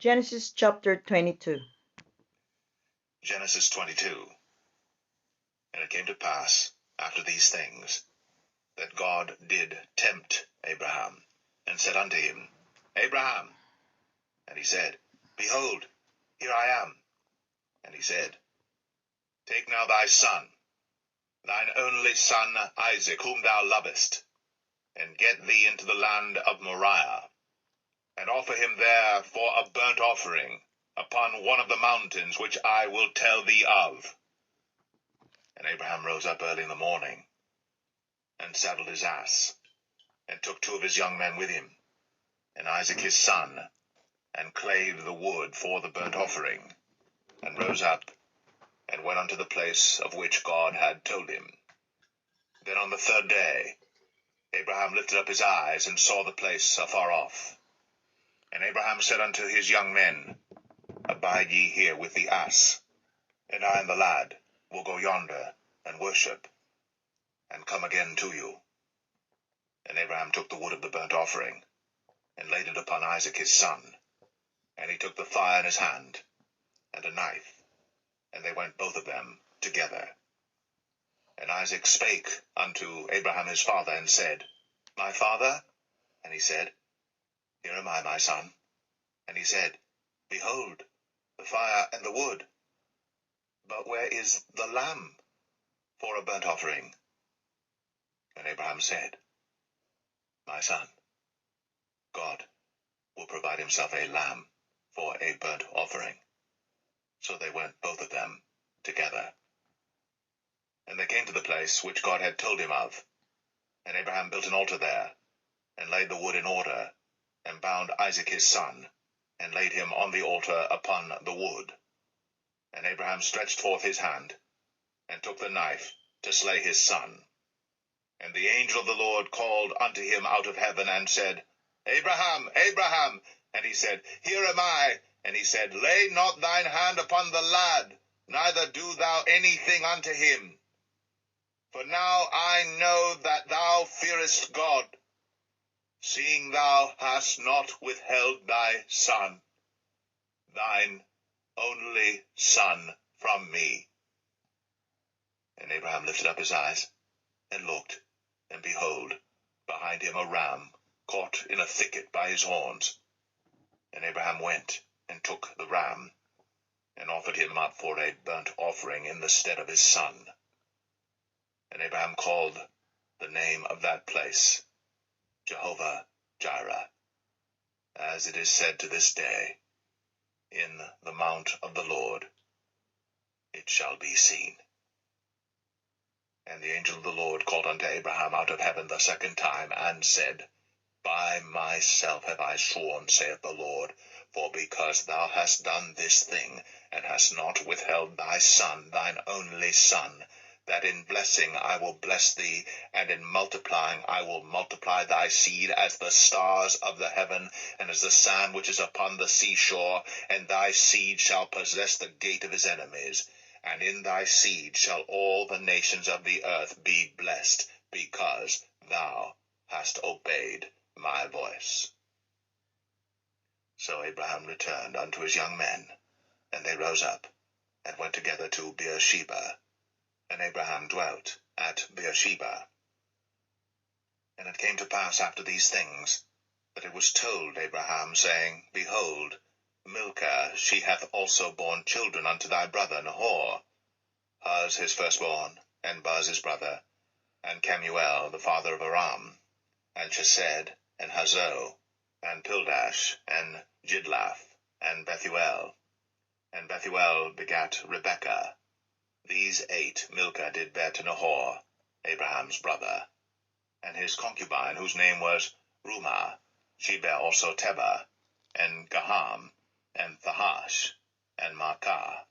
Genesis chapter 22. Genesis 22. And it came to pass, after these things, that God did tempt Abraham, and said unto him, Abraham. And he said, Behold, here I am. And he said, Take now thy son, thine only son Isaac, whom thou lovest, and get thee into the land of Moriah, and offer him there for a burnt offering upon one of the mountains which I will tell thee of. And Abraham rose up early in the morning, and saddled his ass, and took 2 of his young men with him, and Isaac his son, and clave the wood for the burnt offering, and rose up, and went unto the place of which God had told him. Then on the 3rd day Abraham lifted up his eyes, and saw the place afar off. And Abraham said unto his young men, Abide ye here with the ass, and I and the lad will go yonder, and worship, and come again to you. And Abraham took the wood of the burnt offering, and laid it upon Isaac his son. And he took the fire in his hand, and a knife, and they went both of them together. And Isaac spake unto Abraham his father, and said, My father? And he said, Here am I, my son. And he said, Behold, the fire and the wood, but where is the lamb for a burnt offering? And Abraham said, My son, God will provide himself a lamb for a burnt offering. So they went both of them together. And they came to the place which God had told him of. And Abraham built an altar there, and laid the wood in order, and bound Isaac his son, and laid him on the altar upon the wood. And Abraham stretched forth his hand, and took the knife to slay his son. And the angel of the Lord called unto him out of heaven, and said, Abraham, Abraham. And he said, Here am I. And he said, Lay not thine hand upon the lad, neither do thou anything unto him. For now I know that thou fearest God, seeing thou hast not withheld thy son, thine only son, from me. And Abraham lifted up his eyes, and looked, and behold, behind him a ram caught in a thicket by his horns. And Abraham went, and took the ram, and offered him up for a burnt offering in the stead of his son. And Abraham called the name of that place Jehovah Jireh, as it is said to this day, In the mount of the Lord it shall be seen. And the angel of the Lord called unto Abraham out of heaven the 2nd time, and said, By myself have I sworn, saith the Lord, for because thou hast done this thing, and hast not withheld thy son, thine only son, that in blessing I will bless thee, and in multiplying I will multiply thy seed as the stars of the heaven, and as the sand which is upon the seashore, and thy seed shall possess the gate of his enemies. And in thy seed shall all the nations of the earth be blessed, because thou hast obeyed my voice. So Abraham returned unto his young men, and they rose up, and went together to Beersheba. And Abraham dwelt at Beersheba. And it came to pass after these things, that it was told Abraham, saying, Behold, Milcah, she hath also borne children unto thy brother Nahor, Huz his firstborn, and Buz his brother, and Kemuel the father of Aram, and Chesed, and Hazo, and Pildash, and Jidlaph, and Bethuel. And Bethuel begat Rebekah. These 8 Milcah did bear to Nahor, Abraham's brother. And his concubine, whose name was Rumah, she bare also Tebah, and Gaham, and Thahash, and Maacah.